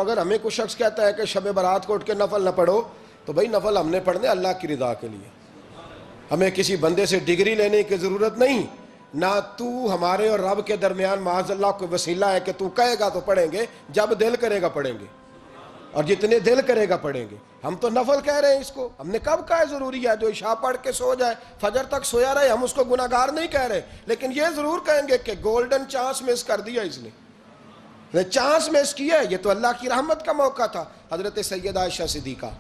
اگر ہمیں کوئی شخص کہتا ہے کہ شب برات کو اٹھ کے نفل نہ پڑھو، تو بھائی نفل ہم نے پڑھنے اللہ کی رضا کے لیے، ہمیں کسی بندے سے ڈگری لینے کی ضرورت نہیں، نہ تو ہمارے اور رب کے درمیان معاذ اللہ کوئی وسیلہ ہے کہ تو کہے گا تو پڑھیں گے، جب دل کرے گا پڑھیں گے، اور جتنے دل کرے گا پڑھیں گے۔ ہم تو نفل کہہ رہے ہیں اس کو، ہم نے کب کہا ہے ضروری ہے جو عشاء پڑھ کے سو جائے فجر تک سویا رہے، ہم اس کو گناہگار نہیں کہہ رہے، لیکن یہ ضرور کہیں گے کہ گولڈن چانس مس کر دیا اس نے چانس مس کیا ہے، یہ تو اللہ کی رحمت کا موقع تھا۔ حضرت سیدہ عائشہ صدیقہ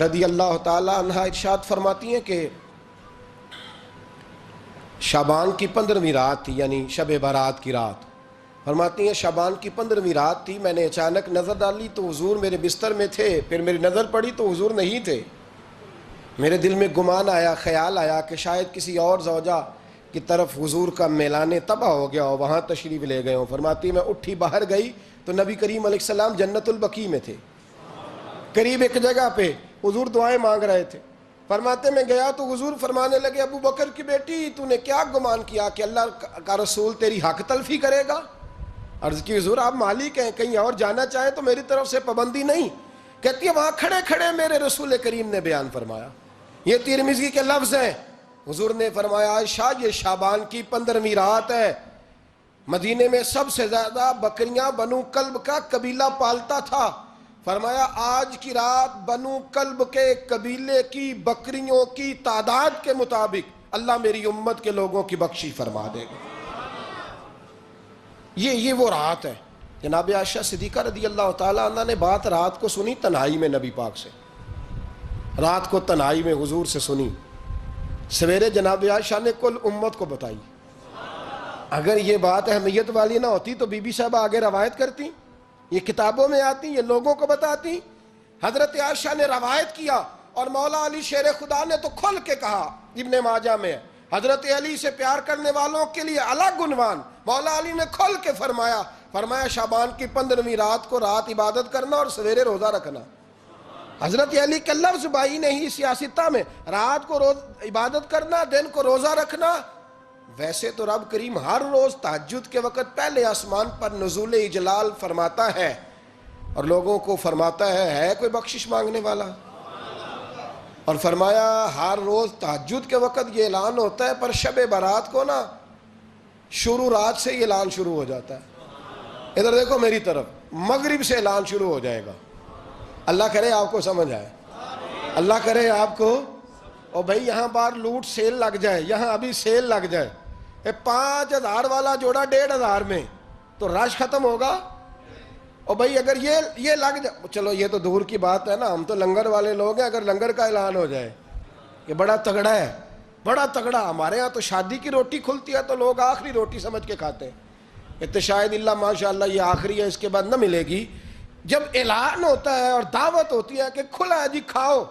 رضی اللہ تعالی عنہ ارشاد فرماتی ہیں کہ شعبان کی 15ویں رات تھی، یعنی شب برات کی رات، فرماتی ہیں شعبان کی 15ویں رات تھی، میں نے اچانک نظر ڈالی تو حضور میرے بستر میں تھے، پھر میری نظر پڑی تو حضور نہیں تھے، میرے دل میں گمان آیا، خیال آیا کہ شاید کسی اور زوجہ کی طرف حضور کا میلان تباہ ہو گیا ہو، وہاں تشریف لے گئے ہوں۔ فرماتی میں اٹھی باہر گئی تو نبی کریم علیہ السلام جنت البقیع میں تھے، قریب ایک جگہ پہ حضور دعائیں مانگ رہے تھے۔ فرماتے میں گیا تو حضور فرمانے لگے ابو بکر کی بیٹی تو نے کیا گمان کیا کہ اللہ کا رسول تیری حق تلفی کرے گا؟ عرض کی حضور آپ مالک ہیں، کہیں اور جانا چاہیں تو میری طرف سے پابندی نہیں۔ کہتی ہے وہاں کھڑے کھڑے میرے رسول کریم نے بیان فرمایا، یہ ترمذی کے لفظ ہیں، حضور نے فرمایا عائشہ یہ شعبان کی 15ویں رات ہے، مدینے میں سب سے زیادہ بکریاں بنو کلب کا قبیلہ پالتا تھا، فرمایا آج کی رات بنو کلب کے قبیلے کی بکریوں کی تعداد کے مطابق اللہ میری امت کے لوگوں کی بخشی فرما دے گا۔ یہ وہ رات ہے۔ جناب عائشہ صدیقہ رضی اللہ تعالیٰ عنہ نے بات رات کو سنی تنہائی میں نبی پاک سے، رات کو تنہائی میں حضور سے سنی، سویرے جناب عائشہ نے کل امت کو بتائی۔ اگر یہ بات اہمیت والی نہ ہوتی تو بی بی صاحبہ آگے روایت کرتی، یہ کتابوں میں آتی، یہ لوگوں کو بتاتی۔ حضرت عائشہ نے روایت کیا اور مولا علی شیر خدا نے تو کھل کے کہا، ابن ماجہ میں حضرت علی سے پیار کرنے والوں کے لیے الگ عنوان، مولا علی نے کھل کے فرمایا شعبان کی 15ویں رات کو رات عبادت کرنا اور سویرے روزہ رکھنا۔ حضرت علی کے لفظ بائی نہیں سیاستہ میں، رات کو عبادت کرنا، دن کو روزہ رکھنا۔ ویسے تو رب کریم ہر روز تہجد کے وقت پہلے آسمان پر نزول اجلال فرماتا ہے اور لوگوں کو فرماتا ہے کوئی بخشش مانگنے والا؟ اور فرمایا ہر روز تہجد کے وقت یہ اعلان ہوتا ہے، پر شب برات کو نا شروع رات سے یہ اعلان شروع ہو جاتا ہے۔ ادھر دیکھو میری طرف، مغرب سے اعلان شروع ہو جائے گا۔ اللہ کرے آپ کو سمجھ آئے، اللہ کرے آپ کو، اور بھائی یہاں بار لوٹ سیل لگ جائے، یہاں ابھی سیل لگ جائے، 5000 والا جوڑا 1500 میں، تو رش ختم ہوگا۔ اور بھائی اگر یہ لگ جائے، چلو یہ تو دور کی بات ہے نا، ہم تو لنگر والے لوگ ہیں، اگر لنگر کا اعلان ہو جائے کہ بڑا تگڑا ہے، بڑا تگڑا، ہمارے ہاں تو شادی کی روٹی کھلتی ہے تو لوگ آخری روٹی سمجھ کے کھاتے ہیں، تو شاید اللہ ماشاءاللہ یہ آخری ہے، اس کے بعد نہ ملے گی۔ جب اعلان ہوتا ہے اور دعوت ہوتی ہے کہ کھلا ہے جی کھاؤ،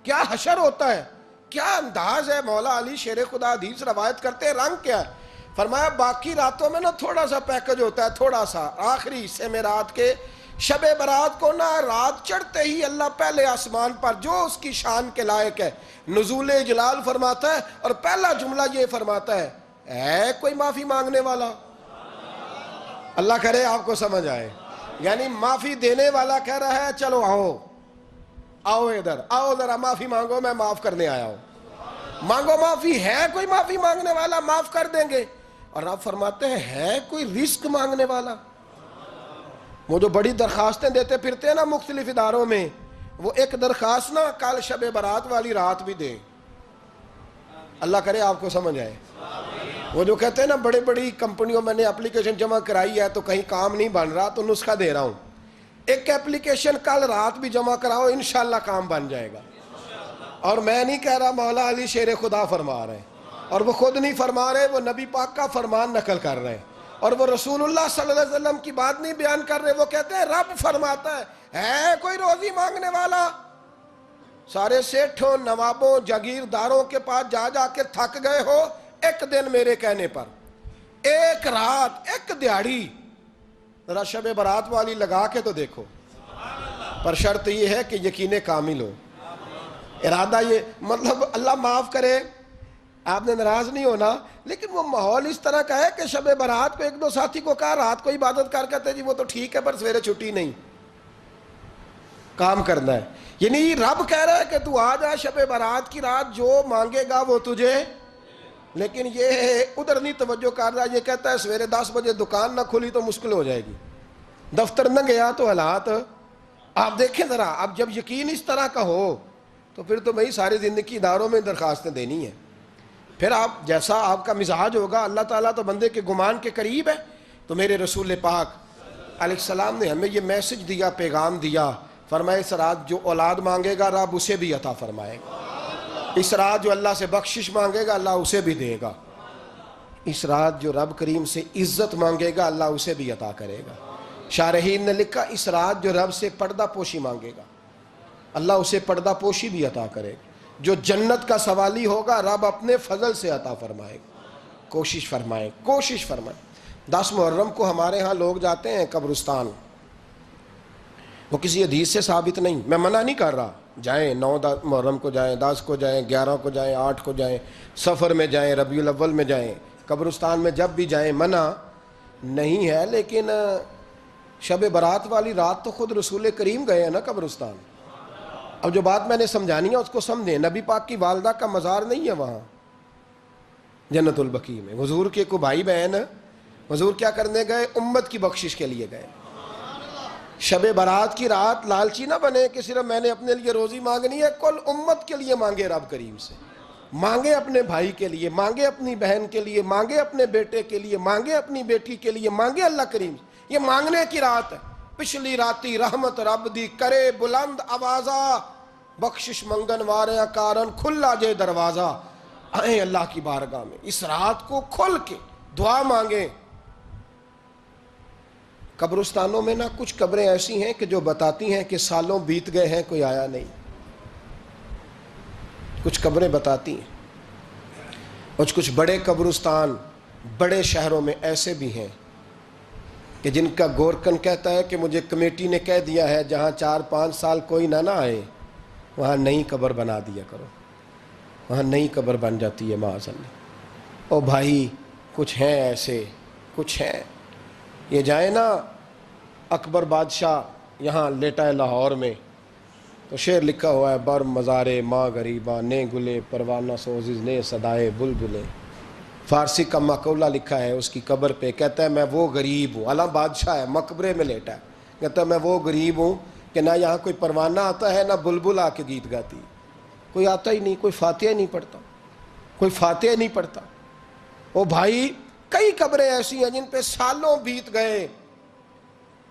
کیا حشر ہوتا ہے، کیا انداز ہے۔ مولا علی شیر خدا حدیث روایت کرتے ہیں، رنگ کیا ہے؟ فرمایا باقی راتوں میں نا تھوڑا سا پیکج ہوتا ہے، تھوڑا سا، آخری حصے میں رات کے شب برات کو نا رات چڑھتے ہی اللہ پہلے آسمان پر جو اس کی شان کے لائق ہے نزول جلال فرماتا ہے، اور پہلا جملہ یہ فرماتا ہے کوئی معافی مانگنے والا؟ اللہ کرے آپ کو سمجھ آئے، یعنی معافی دینے والا کہہ رہا ہے چلو آؤ ادھر، آؤ ذرا معافی مانگو، میں معاف کرنے آیا ہوں، مانگو معافی، ہے کوئی معافی مانگنے والا؟ معاف کر دیں گے۔ اور آپ فرماتے ہیں ہے کوئی رزق مانگنے والا؟ وہ جو بڑی درخواستیں دیتے پھرتے ہیں نا مختلف اداروں میں، وہ ایک درخواست نا کل شب برات والی رات بھی دیں۔ اللہ کرے آپ کو سمجھ آئے۔ وہ جو کہتے ہیں نا بڑی بڑی کمپنیوں میں نے اپلیکیشن جمع کرائی ہے تو کہیں کام نہیں بن رہا تو نسخہ دے رہا ہوں، ایک اپلیکیشن کل رات بھی جمع کراؤ انشاءاللہ کام بن جائے گا۔ اور میں نہیں کہہ رہا، مولا علی شیر خدا فرما رہے ہیں، اور وہ خود نہیں فرما رہے، وہ نبی پاک کا فرمان نقل کر رہے ہیں، اور وہ رسول اللہ صلی اللہ علیہ وسلم کی بات نہیں بیان کر رہے، وہ کہتے ہیں رب فرماتا ہے کوئی روزی مانگنے والا؟ سارے سیٹھوں، نوابوں، جاگیرداروں کے پاس جا جا کے تھک گئے ہو، ایک دن میرے کہنے پر، ایک رات، ایک دیہڑی ذرا شب برات والی لگا کے تو دیکھو، پر شرط یہ ہے کہ یقین کامل ہو، ارادہ یہ، مطلب اللہ معاف کرے، آپ نے ناراض نہیں ہونا، لیکن وہ ماحول اس طرح کا ہے کہ شب برات کو ایک دو ساتھی کو کہا رات کو عبادت کر کہتے جی وہ تو ٹھیک ہے پر سویرے چھٹی نہیں، کام کرنا ہے. یعنی رب کہہ رہا ہے کہ تو آ جا شب برات کی رات، جو مانگے گا وہ تجھے. لیکن یہ ادھر نہیں توجہ کر رہا، یہ کہتا ہے سویرے 10 بجے دکان نہ کھلی تو مشکل ہو جائے گی، دفتر نہ گیا تو حالات. آپ دیکھیں ذرا، اب جب یقین اس طرح کا ہو تو پھر تو میں ساری زندگی اداروں میں درخواستیں دینی ہیں. پھر آپ جیسا آپ کا مزاج ہوگا، اللہ تعالیٰ تو بندے کے گمان کے قریب ہے. تو میرے رسول پاک علیہ السلام نے ہمیں یہ میسج دیا، پیغام دیا، فرمائے اس رات جو اولاد مانگے گا رب اسے بھی عطا فرمائے گا، اس رات جو اللہ سے بخشش مانگے گا اللہ اسے بھی دے گا، اس رات جو رب کریم سے عزت مانگے گا اللہ اسے بھی عطا کرے گا. شارحین نے لکھا اس رات جو رب سے پردہ پوشی مانگے گا اللہ اسے پردہ پوشی بھی عطا کرے گا، جو جنت کا سوالی ہوگا رب اپنے فضل سے عطا فرمائے گا. کوشش فرمائیں، کوشش فرمائیں. 10 محرم کو ہمارے ہاں لوگ جاتے ہیں قبرستان، وہ کسی حدیث سے ثابت نہیں، میں منع نہیں کر رہا، جائیں 9 محرم کو جائیں، 10 کو جائیں، 11 کو جائیں، 8 کو جائیں، سفر میں جائیں، ربیع الاول میں جائیں، قبرستان میں جب بھی جائیں منع نہیں ہے. لیکن شب برات والی رات تو خود رسول کریم گئے ہیں نا قبرستان. اب جو بات میں نے سمجھانی ہے اس کو سمجھیں. نبی پاک کی والدہ کا مزار نہیں ہے وہاں جنت البقیع میں، حضور کے کو بھائی بہن، حضور کیا کرنے گئے؟ امت کی بخشش کے لیے گئے. شب برات کی رات لالچی نہ بنے کہ صرف میں نے اپنے لیے روزی مانگنی ہے، کل امت کے لیے مانگے رب کریم سے، مانگے اپنے بھائی کے لیے، مانگے اپنی بہن کے لیے، مانگے اپنے بیٹے کے لیے، مانگے اپنی بیٹی کے لیے، مانگے اللہ کریم سے. یہ مانگنے کی رات ہے. پچھلی راتی رحمت رب دی کرے بلند آوازہ، بخشش منگن واریاں کارن کھلا جے دروازہ. آئیں اللہ کی بارگاہ میں اس رات کو کھل کے دعا مانگیں. قبرستانوں میں نہ کچھ قبریں ایسی ہیں کہ جو بتاتی ہیں کہ سالوں بیت گئے ہیں کوئی آیا نہیں. کچھ قبریں بتاتی ہیں. اور کچھ بڑے قبرستان بڑے شہروں میں ایسے بھی ہیں کہ جن کا گورکن کہتا ہے کہ مجھے کمیٹی نے کہہ دیا ہے جہاں 4-5 سال کوئی نہ آئے وہاں نئی قبر بنا دیا کرو، وہاں نئی قبر بن جاتی ہے معاذ اللہ. او بھائی کچھ ہیں ایسے، کچھ ہیں. یہ جائیں نا اکبر بادشاہ یہاں لیٹا ہے لاہور میں، تو شعر لکھا ہوا ہے بر مزارے ماں غریباں نے گلے پروانہ سوزز نے صدائے بلبلے. فارسی کا مقولہ لکھا ہے اس کی قبر پہ، کہتا ہے میں وہ غریب ہوں، اعلیٰ بادشاہ ہے مقبرے میں لیٹا ہے، کہتا ہے میں وہ غریب ہوں کہ نہ یہاں کوئی پروانہ آتا ہے نہ بلبل آ کے گیت گاتی، کوئی آتا ہی نہیں، کوئی فاتحہ نہیں پڑھتا، کوئی فاتحہ نہیں پڑھتا. او بھائی کئی قبریں ایسی ہیں جن پہ سالوں بیت گئے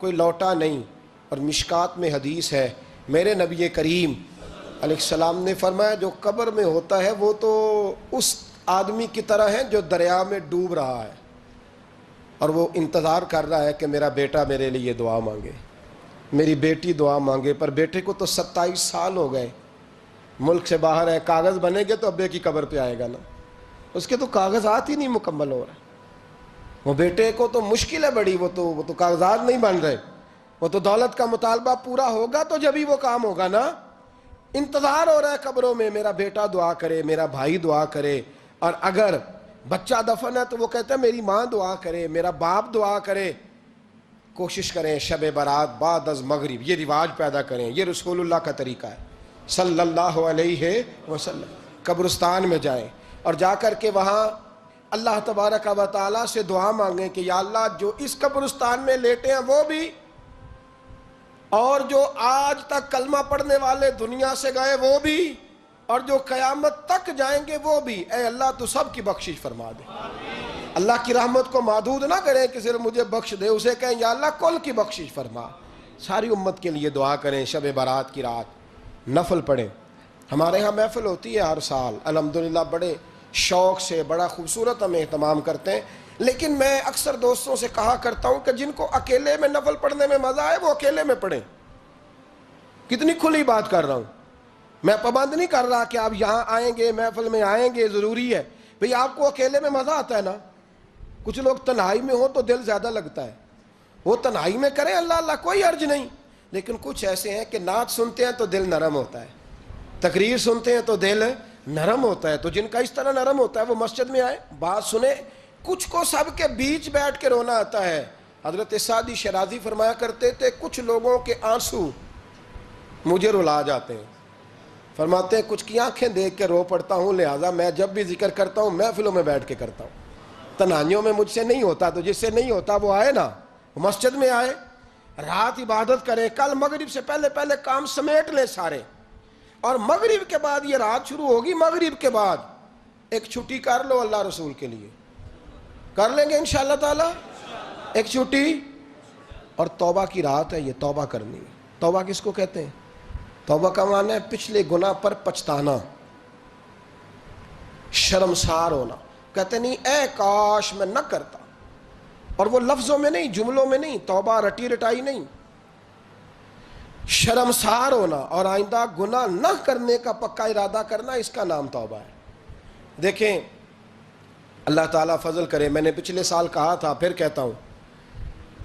کوئی لوٹا نہیں. اور مشکات میں حدیث ہے میرے نبی کریم علیہ السلام نے فرمایا جو قبر میں ہوتا ہے وہ تو اس آدمی کی طرح ہے جو دریا میں ڈوب رہا ہے اور وہ انتظار کر رہا ہے کہ میرا بیٹا میرے لیے دعا مانگے، میری بیٹی دعا مانگے. پر بیٹے کو تو 27 سال ہو گئے، ملک سے باہر ہے، کاغذ بنے گے تو ابے کی قبر پہ آئے گا نا، اس کے تو کاغذات ہی نہیں مکمل ہو رہے. وہ بیٹے کو تو مشکل ہے بڑی، وہ تو کاغذات نہیں بن رہے، وہ تو دولت کا مطالبہ پورا ہوگا تو جب ہی وہ کام ہوگا نا. انتظار ہو رہا ہے قبروں میں میرا بیٹا دعا کرے، میرا بھائی دعا کرے. اور اگر بچہ دفن ہے تو وہ کہتا ہے میری ماں دعا کرے، میرا باپ دعا کرے. کوشش کریں شب برات بعد از مغرب یہ رواج پیدا کریں. یہ رسول اللہ کا طریقہ ہے صلی اللہ علیہ وسلم. قبرستان میں جائیں اور جا کر کے وہاں اللہ تبارک و تعالیٰ سے دعا مانگیں کہ یا اللہ جو اس قبرستان میں لیٹے ہیں وہ بھی، اور جو آج تک کلمہ پڑھنے والے دنیا سے گئے وہ بھی، اور جو قیامت تک جائیں گے وہ بھی. اے اللہ تو سب کی بخشش فرما دے. اللہ کی رحمت کو محدود نہ کریں کہ صرف مجھے بخش دے، اسے کہیں یا اللہ کل کی بخشش فرما. ساری امت کے لیے دعا کریں. شب برات کی رات نفل پڑھیں. ہمارے ہاں محفل ہوتی ہے ہر سال الحمدللہ، بڑے شوق سے بڑا خوبصورت ہم اہتمام کرتے ہیں. لیکن میں اکثر دوستوں سے کہا کرتا ہوں کہ جن کو اکیلے میں نفل پڑھنے میں مزہ آئے وہ اکیلے میں پڑھیں. کتنی کھلی بات کر رہا ہوں، میں پابند نہیں کر رہا کہ آپ یہاں آئیں گے محفل میں آئیں گے ضروری ہے. بھئی آپ کو اکیلے میں مزہ آتا ہے نا. کچھ لوگ تنہائی میں ہوں تو دل زیادہ لگتا ہے، وہ تنہائی میں کریں اللہ اللہ کوئی عرض نہیں. لیکن کچھ ایسے ہیں کہ نعت سنتے ہیں تو دل نرم ہوتا ہے، تقریر سنتے ہیں تو دل نرم ہوتا ہے، تو جن کا اس طرح نرم ہوتا ہے وہ مسجد میں آئے، بات سنے. کچھ کو سب کے بیچ بیٹھ کے رونا آتا ہے. حضرت سعدی شیرازی فرمایا کرتے تھے کچھ لوگوں کے آنسو مجھے رلا جاتے ہیں. فرماتے ہیں کچھ کی آنکھیں دیکھ کے رو پڑتا ہوں، لہٰذا میں جب بھی ذکر کرتا ہوں محفلوں میں بیٹھ کے کرتا ہوں. تنہائیوں میں مجھ سے نہیں ہوتا، تو جس سے نہیں ہوتا وہ آئے نا، مسجد میں آئے، رات عبادت کرے. کل مغرب سے پہلے پہلے کام سمیٹ لیں سارے، اور مغرب کے بعد یہ رات شروع ہوگی، مغرب کے بعد ایک چھٹی کر لو اللہ رسول کے لیے. کر لیں گے انشاءاللہ تعالی ایک چھٹی. اور توبہ کی رات ہے یہ، توبہ کرنی ہے. توبہ کس کو کہتے ہیں؟ توبہ کا معنی ہے پچھلے گناہ پر پچھتانا، شرمسار ہونا. کہتے نہیں اے کاش میں نہ کرتا، اور وہ لفظوں میں نہیں، جملوں میں نہیں، توبہ رٹی رٹائی نہیں، شرمسار ہونا اور آئندہ گناہ نہ کرنے کا پکا ارادہ کرنا، اس کا نام توبہ ہے. دیکھیں اللہ تعالیٰ فضل کرے، میں نے پچھلے سال کہا تھا پھر کہتا ہوں،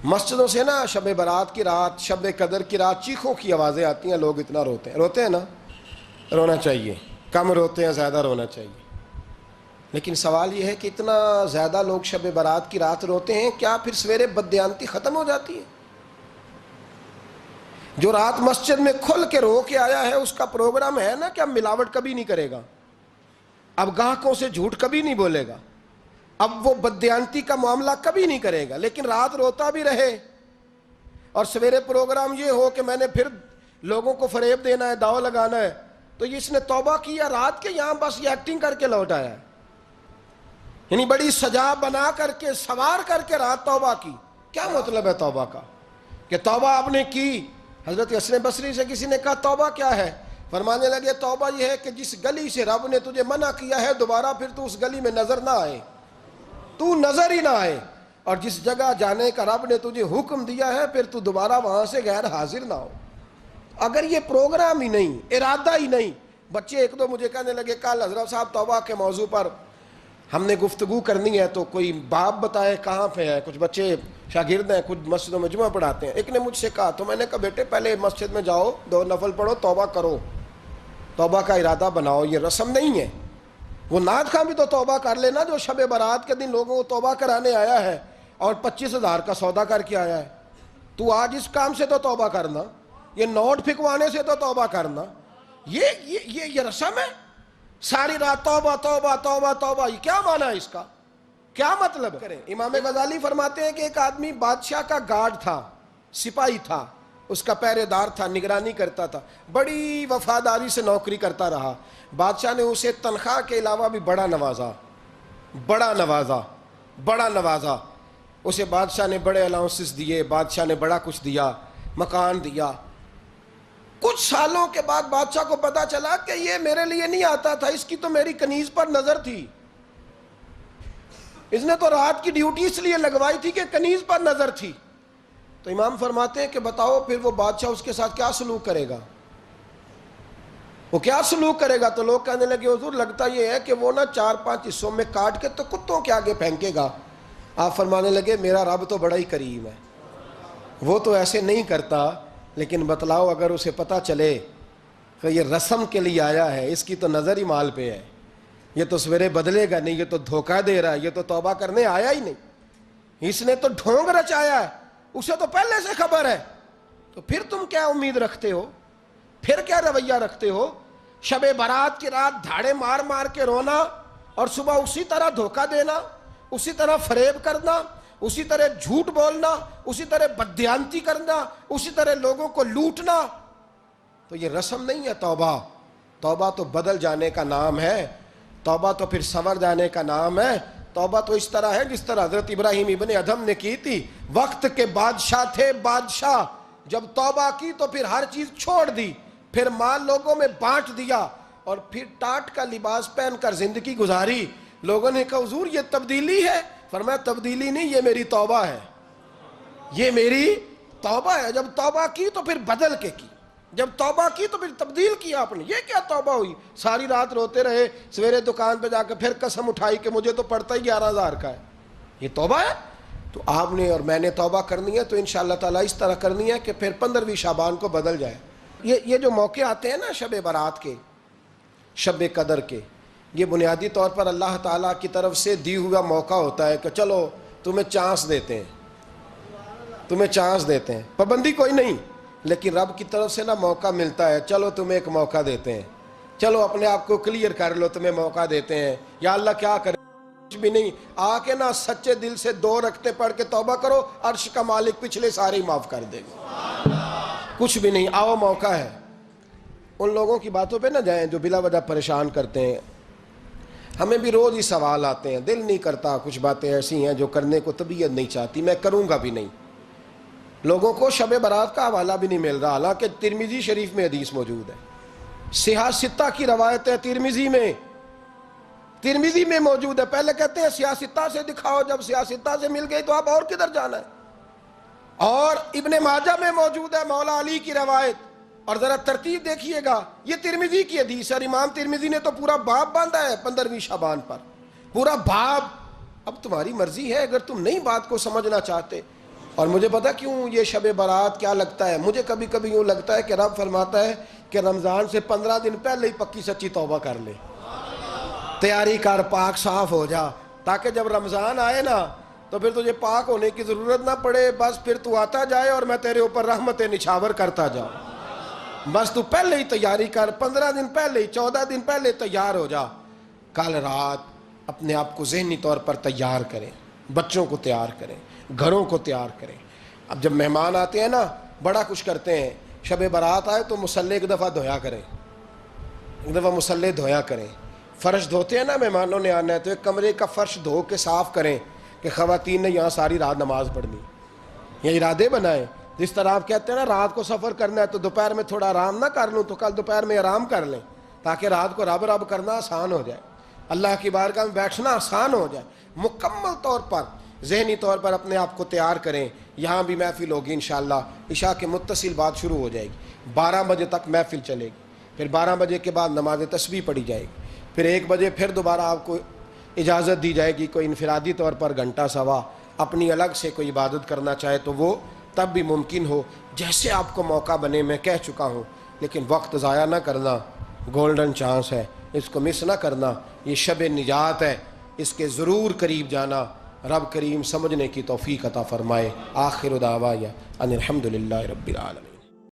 مسجدوں سے نا شب برات کی رات، شب قدر کی رات چیخوں کی آوازیں آتی ہیں، لوگ اتنا روتے ہیں نا. رونا چاہیے، کم روتے ہیں زیادہ رونا چاہیے. لیکن سوال یہ ہے کہ اتنا زیادہ لوگ شب برات کی رات روتے ہیں، کیا پھر سویرے بددیانتی ختم ہو جاتی ہے؟ جو رات مسجد میں کھل کے رو کے آیا ہے اس کا پروگرام ہے نا کہ اب ملاوٹ کبھی نہیں کرے گا، اب گاہکوں سے جھوٹ کبھی نہیں بولے گا، اب وہ بددیانتی کا معاملہ کبھی نہیں کرے گا. لیکن رات روتا بھی رہے اور سویرے پروگرام یہ ہو کہ میں نے پھر لوگوں کو فریب دینا ہے، داؤ لگانا ہے، تو اس نے توبہ کیا رات کے، یہاں بس یہ ایکٹنگ کر کے لوٹ آیا ہے. یعنی بڑی سجا بنا کر کے سوار کر کے رات توبہ کی. کیا مطلب ہے توبہ کا؟ کہ توبہ آپ نے کی. حضرت حسن بصری سے کسی نے کہا توبہ کیا ہے؟ فرمانے لگے توبہ یہ ہے کہ جس گلی سے رب نے تجھے منع کیا ہے دوبارہ پھر تو اس گلی میں نظر نہ آئے، تو نظر ہی نہ آئے. اور جس جگہ جانے کا رب نے تجھے حکم دیا ہے پھر تو دوبارہ وہاں سے غیر حاضر نہ ہو. اگر یہ پروگرام ہی نہیں، ارادہ ہی نہیں. بچے ایک دو مجھے کہنے لگے کل حضرت صاحب توبہ کے موضوع پر ہم نے گفتگو کرنی ہے، تو کوئی باب بتائے کہاں پہ ہے. کچھ بچے شاگرد ہیں، کچھ مسجدوں میں جمعہ پڑھاتے ہیں. ایک نے مجھ سے کہا، تو میں نے کہا بیٹے پہلے مسجد میں جاؤ، 2 نفل پڑھو، توبہ کرو، توبہ کا ارادہ بناؤ. یہ رسم نہیں ہے. وہ نعت خواں بھی تو توبہ کر لینا جو شب برات کے دن لوگوں کو توبہ کرانے آیا ہے اور 25,000 کا سودا کر کے آیا ہے. تو آج اس کام سے تو توبہ کرنا، یہ نوٹ پھکوانے سے تو توبہ کرنا. یہ رسم ہے. ساری رات توبہ توبہ توبہ توبہ، یہ کیا معنی ہے اس کا؟ کیا مطلب کریں؟ امام غزالی فرماتے ہیں کہ ایک آدمی بادشاہ کا گارڈ تھا، سپاہی تھا، اس کا پہرے دار تھا، نگرانی کرتا تھا، بڑی وفاداری سے نوکری کرتا رہا. بادشاہ نے اسے تنخواہ کے علاوہ بھی بڑا نوازا. اسے بادشاہ نے بڑے الاؤنسز دیے، بادشاہ نے بڑا کچھ دیا، مکان دیا. کچھ سالوں کے بعد بادشاہ کو پتا چلا کہ یہ میرے لیے نہیں آتا تھا، اس کی تو میری کنیز پر نظر تھی، اس نے تو رات کی ڈیوٹی اس لیے لگوائی تھی کہ کنیز پر نظر تھی. تو امام فرماتے ہیں کہ بتاؤ پھر وہ بادشاہ اس کے ساتھ کیا سلوک کرے گا؟ وہ کیا سلوک کرے گا؟ تو لوگ کہنے لگے حضور لگتا یہ ہے کہ وہ نا 4-5 حصوں میں کاٹ کے تو کتوں کے آگے پھینکے گا. آپ فرمانے لگے میرا رب تو بڑا ہی کریم ہے، وہ تو ایسے نہیں کرتا. لیکن بتلاؤ اگر اسے پتا چلے کہ یہ رسم کے لیے آیا ہے، اس کی تو نظر ہی مال پہ ہے، یہ تو سویرے بدلے گا نہیں، یہ تو دھوکہ دے رہا ہے، یہ تو توبہ کرنے آیا ہی نہیں، اس نے تو ڈھونگ رچایا ہے، اسے تو پہلے سے خبر ہے. تو پھر تم کیا امید رکھتے ہو؟ پھر کیا رویہ رکھتے ہو؟ شب برات کی رات دھاڑے مار مار کے رونا اور صبح اسی طرح دھوکہ دینا، اسی طرح فریب کرنا، اسی طرح جھوٹ بولنا، اسی طرح بددیانتی کرنا، اسی طرح لوگوں کو لوٹنا. تو یہ رسم نہیں ہے توبہ. توبہ تو بدل جانے کا نام ہے، توبہ تو پھر سنور جانے کا نام ہے. توبہ تو اس طرح ہے جس طرح حضرت ابراہیم ابن ادھم نے کی تھی. وقت کے بادشاہ تھے بادشاہ، جب توبہ کی تو پھر ہر چیز چھوڑ دی، پھر مال لوگوں میں بانٹ دیا اور پھر ٹاٹ کا لباس پہن کر زندگی گزاری. لوگوں نے کہا حضور یہ تبدیلی ہے؟ فرمایا تبدیلی نہیں، یہ میری توبہ ہے، یہ میری توبہ ہے. جب توبہ کی تو پھر بدل کے کی، جب توبہ کی تو پھر تبدیل کیا آپ نے. یہ کیا توبہ ہوئی؟ ساری رات روتے رہے، سویرے دکان پہ جا کے پھر قسم اٹھائی کہ مجھے تو پڑتا ہی 11,000 کا ہے. یہ توبہ ہے؟ تو آپ نے اور میں نے توبہ کرنی ہے تو انشاءاللہ تعالیٰ اس طرح کرنی ہے کہ پھر 15ویں شعبان کو بدل جائے. یہ جو موقع آتے ہیں نا شب برات کے، شب قدر کے، یہ بنیادی طور پر اللہ تعالیٰ کی طرف سے دی ہوا موقع ہوتا ہے کہ چلو تمہیں چانس دیتے ہیں، تمہیں چانس دیتے ہیں، پابندی کوئی نہیں، لیکن رب کی طرف سے نا موقع ملتا ہے، چلو تمہیں ایک موقع دیتے ہیں، چلو اپنے آپ کو کلیئر کر لو، تمہیں موقع دیتے ہیں۔ یا اللہ کیا کرے، کچھ بھی نہیں، آ کے نا سچے دل سے 2 رکعتیں پڑھ کے توبہ کرو، عرش کا مالک پچھلے سارے معاف کر دے گا۔ کچھ بھی نہیں، آؤ موقع ہے۔ ان لوگوں کی باتوں پہ نہ جائیں جو بلا وجہ پریشان کرتے ہیں۔ ہمیں بھی روز ہی سوال آتے ہیں، دل نہیں کرتا، کچھ باتیں ایسی ہیں جو کرنے کو طبیعت نہیں چاہتی، میں کروں گا بھی نہیں۔ لوگوں کو شب برات کا حوالہ بھی نہیں مل رہا، حالانکہ ترمذی شریف میں حدیث موجود ہے، صحاح ستہ کی روایت ہے، ترمذی میں موجود ہے۔ پہلے کہتے ہیں صحاح ستہ سے دکھاؤ، جب صحاح ستہ سے مل گئی تو اب اور کدھر جانا ہے؟ اور ابن ماجہ میں موجود ہے مولا علی کی روایت، اور ذرا ترتیب دیکھیے گا، یہ ترمذی کی حدیث ہے، اور امام ترمذی نے تو پورا باب باندھا ہے 15ویں شعبان پر، پورا باب۔ اب تمہاری مرضی ہے، اگر تم نہیں بات کو سمجھنا چاہتے۔ اور مجھے پتا کیوں یہ شب برات کیا لگتا ہے، مجھے کبھی کبھی یوں لگتا ہے کہ رب فرماتا ہے کہ رمضان سے 15 دن پہلے ہی پکی سچی توبہ کر لے، تیاری کر، پاک صاف ہو جا، تاکہ جب رمضان آئے نا تو پھر تجھے پاک ہونے کی ضرورت نہ پڑے، بس پھر تو آتا جائے اور میں تیرے اوپر رحمتیں نچھاور کرتا جاؤں۔ بس تو پہلے ہی تیاری کر، 15 دن پہلے ہی، 14 دن پہلے تیار ہو جا۔ کل رات اپنے آپ کو ذہنی طور پر تیار کریں، بچوں کو تیار کریں، گھروں کو تیار کریں۔ اب جب مہمان آتے ہیں نا بڑا کچھ کرتے ہیں، شب برات آئے تو مصلے ایک دفعہ دھویا کریں، ایک دفعہ مصلے دھویا کریں۔ فرش دھوتے ہیں نا، مہمانوں نے آنا ہے تو ایک کمرے کا فرش دھو کے صاف کریں کہ خواتین نے یہاں ساری رات نماز پڑھنی، یہ ارادے بنائیں۔ جس طرح آپ کہتے ہیں نا رات کو سفر کرنا ہے تو دوپہر میں تھوڑا آرام نہ کر لوں تو کل دوپہر میں آرام کر لیں، تاکہ رات کو رب رب کرنا آسان ہو جائے، اللہ کی بارگاہ میں بیٹھنا آسان ہو جائے۔ مکمل طور پر ذہنی طور پر اپنے آپ کو تیار کریں۔ یہاں بھی محفل ہوگی انشاءاللہ، عشاء کے متصل بعد شروع ہو جائے گی، 12 بجے تک محفل چلے گی، پھر 12 بجے کے بعد نماز تسبیح پڑھی جائے گی، پھر 1 بجے پھر دوبارہ آپ کو اجازت دی جائے گی، کوئی انفرادی طور پر گھنٹہ سوا اپنی الگ سے کوئی عبادت کرنا چاہے تو وہ تب بھی ممکن ہو، جیسے آپ کو موقع بنے۔ میں کہہ چکا ہوں، لیکن وقت ضائع نہ کرنا، گولڈن چانس ہے، اس کو مس نہ کرنا، یہ شب نجات ہے، اس کے ضرور قریب جانا۔ رب کریم سمجھنے کی توفیق عطا فرمائے۔ آخر دعوایا ان الحمدللہ رب العالمین۔